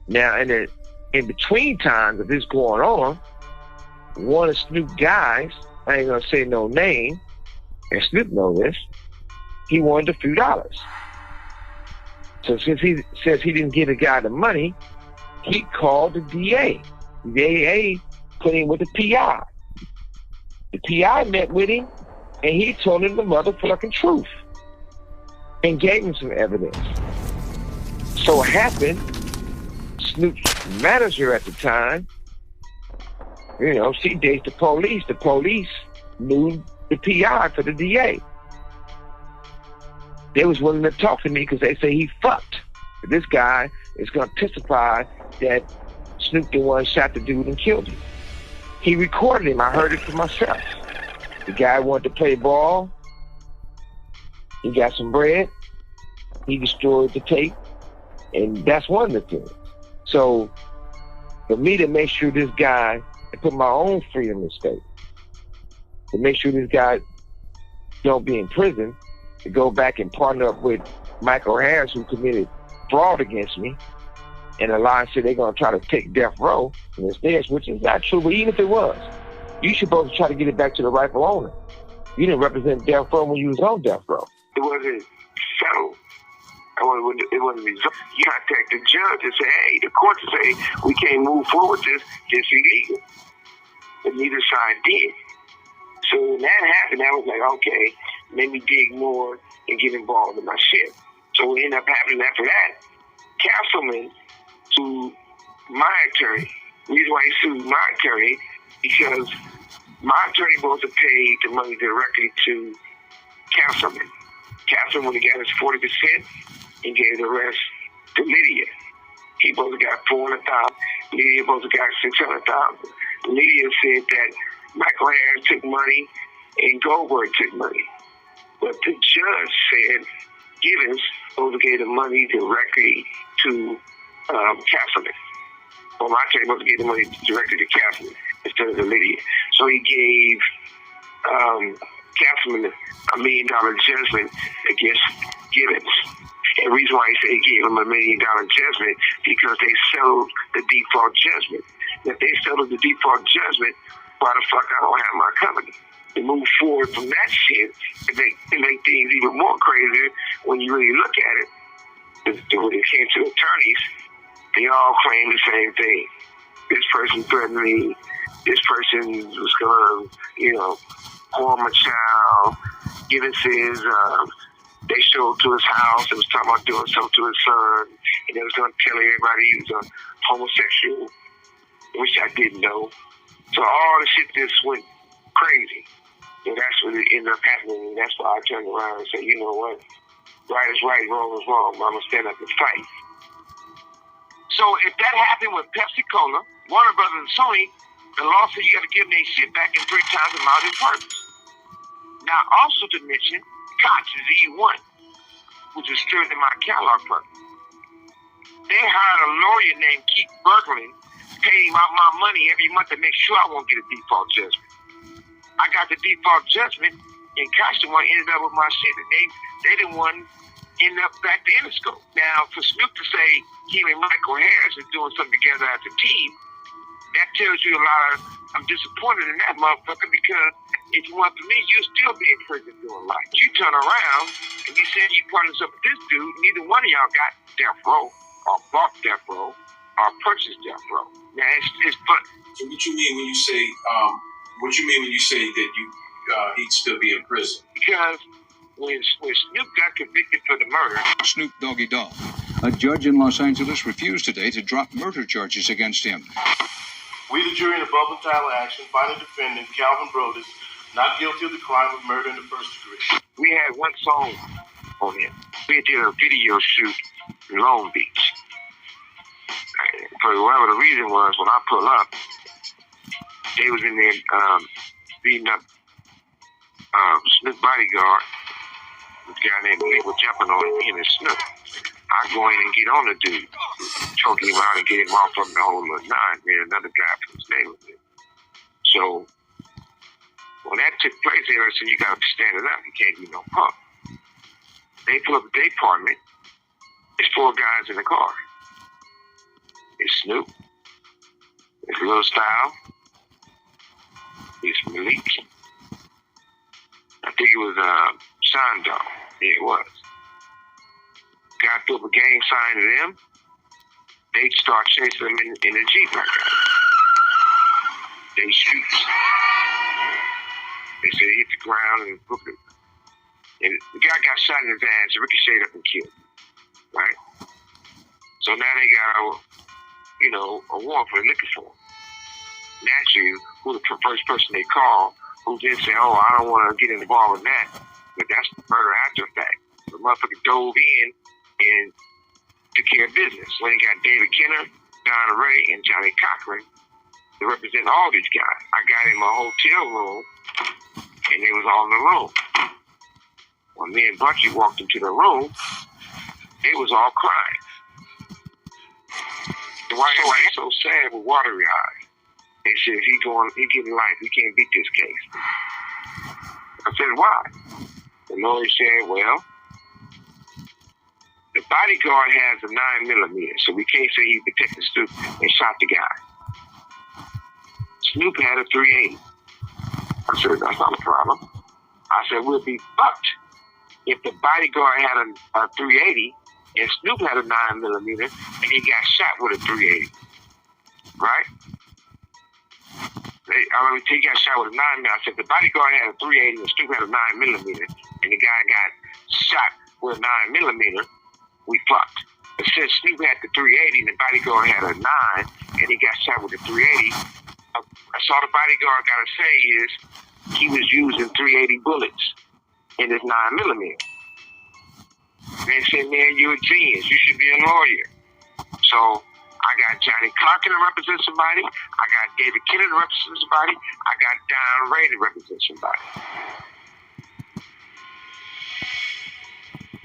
Now, in between times of this going on, one of Snoop guys, I ain't gonna say no name, and Snoop know this, he wanted a few dollars. So since he says he didn't give the guy the money, he called the DA. The DA put him with the PI. The PI met with him, and he told him the motherfucking truth and gave him some evidence. So it happened, Snoop's manager at the time, she dates the police. The police knew the PI for the DA. They was willing to talk to me because they say he fucked. This guy is going to testify that Snoop the one shot the dude and killed him. He recorded him. I heard it for myself. The guy wanted to play ball. He got some bread. He destroyed the tape. And that's one of the things. So for me to make sure this guy, and put my own freedom at stake, to make sure this guy don't be in prison, to go back and partner up with Michael Harris, who committed fraud against me, and the line said they're going to try to take death row instead, which is not true, but even if it was, you should both try to get it back to the rightful owner. You didn't represent death row when you was on death row. It wasn't settled. It wasn't resolved. You contact the judge and say, hey, the court say we can't move forward this illegal. But neither side did. So when that happened, I was like, okay, let me dig more and get involved in my shit. So what ended up happening after that, Castleman sued my attorney. The reason why he sued my attorney, because my attorney was to pay the money directly to Castleman. Castleman would have got his 40% and gave the rest to Lydia. He both got $400,000. Lydia both got $600,000. Lydia said that Michael Harris took money and Goldberg took money. But the judge said Gibbons both gave the money directly to Castleman. Well, my attorney both gave the money directly to Castleman instead of to Lydia. So he gave Castleman $1 million judgment against Gibbons. And the reason why he said he gave him $1 million judgment, because they settled the default judgment. If they settled the default judgment, why the fuck I don't have my company? To move forward from that shit, to make things even more crazier when you really look at it. When it came to attorneys, they all claim the same thing. This person threatened me. This person was gonna, harm a child. Gibbons says they showed up to his house and was talking about doing something to his son, and they was gonna tell everybody he was a homosexual, which I didn't know. So all the shit just went crazy. And that's what ended up happening, and that's why I turned around and said, you know what? Right is right, wrong is wrong. I'm going to stand up and fight. So if that happened with Pepsi Cola, Warner Brothers and Sony, the law said you got to give them their shit back in 3 times the amount of purpose. Now, also to mention, Koch is E1, which is still in my catalog purpose. They hired a lawyer named Keith Berglund, paid him out my money every month to make sure I won't get a default judgment. I got the default judgment, and Koch the one ended up with my shit, and they the one ended up back to Interscope. Now, for Snoop to say him and Michael Harris are doing something together as a team, that tells you a lot of, I'm disappointed in that motherfucker, because if you want for me, you'll still be in prison doing life. You turn around, and you said you partners up with this dude, neither one of y'all got death row, or bought death row, or purchased death row. Now, it's funny. So what you mean when you say, that he'd still be in prison? Because when Snoop got convicted for the murder, Snoop Doggy Dogg, a judge in Los Angeles refused today to drop murder charges against him. We, the jury in the above entitled action, find the defendant, Calvin Brodus, not guilty of the crime of murder in the first degree. We had one song on him. We did a video shoot in Long Beach. For whatever the reason was, when I pull up, they was in there beating up Snoop bodyguard. This guy named Lee was jumping on him and Snoop. I go in and get on the dude, choke him out and get him off from the whole little nine. Man, another guy from his neighborhood. So when that took place, they said, you got to stand it up. You can't be no punk. They pull up at their apartment. There's 4 guys in the car. It's Snoop. It's Lil Style. It's Malik. I think it was Untold. Yeah, it was. Got through a gang sign to them. They start chasing them in a Jeep like that. They shoot. They said he hit the ground and booked it. And the guy got shot in his ass, ricocheted up and killed. Right? So now they got a warrant for looking for him. Naturally, who the first person they call, who then say, "Oh, I don't want to get involved in that," but that's murder after the fact. The motherfucker dove in and took care of business. When he got David Kenner, Don Ray, and Johnny Cochran to represent all these guys. I got in my hotel room, and they was all in the room. When me and Bunchy walked into the room, they was all crying. The white was so sad with watery eyes. They said, he getting life. We can't beat this case. I said, why? The lawyer said, well, the bodyguard has a 9mm, so we can't say he protected Snoop and shot the guy. Snoop had a .380. I said, that's not a problem. I said, we'll be fucked if the bodyguard had a .380 and Snoop had a 9mm and he got shot with a .380. Right? He got shot with a 9mm. I said, the bodyguard had a .380 and Snoop had a 9mm and the guy got shot with a 9mm, we fucked. But since Snoop had the .380 and the bodyguard had a 9 and he got shot with a .380, that's all the bodyguard got to say is he was using .380 bullets in his 9mm. They said, man, you're a genius. You should be a lawyer. So I got Johnny Cochran to represent somebody. I got David Kenner to represent somebody. I got Don Ray to represent somebody.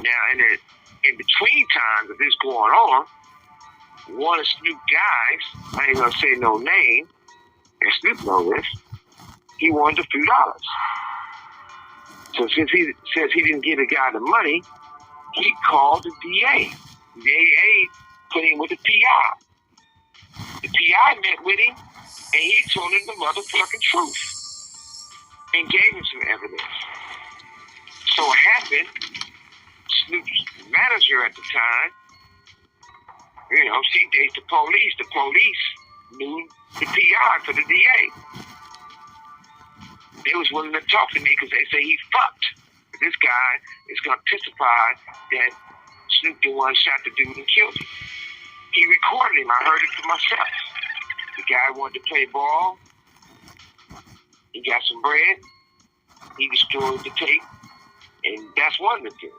Now, in between times of this going on, one of Snoop guys, I ain't gonna say no name, and Snoop know this, he wanted a few dollars. So since he says he didn't give the guy the money, he called the DA. The DA put him with the PI. The PI met with him, and he told him the motherfucking truth and gave him some evidence. So it happened, Snoop's manager at the time, she dated the police. The police knew the PI for the DA. They was willing to talk to me because they say he fucked. This guy is going to testify that Snoop the one shot the dude and killed him. He recorded him. I heard it for myself. The guy wanted to play ball. He got some bread. He destroyed the tape. And that's one of the things.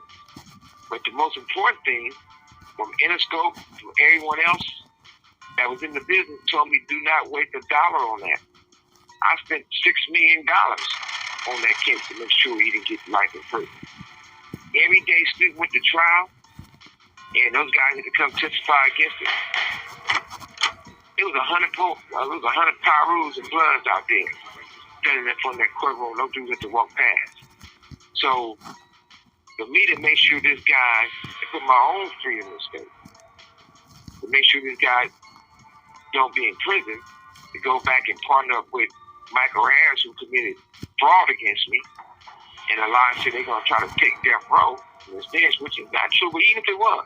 But the most important thing, from Interscope, from everyone else that was in the business, told me do not waste $1 on that. I spent $6 million on that case to make sure he didn't get life in prison. Every day Snoop went to trial, and those guys had to come testify against him. It was 100 Pyrus and Bloods out there standing in front of that courtroom. No dudes had to walk past. So, for me to make sure this guy, to put my own freedom at stake, to make sure this guy don't be in prison, to go back and partner up with Michael Harris, who committed fraud against me, and a lie said they're going to try to take death row, which is not true, but even if it was,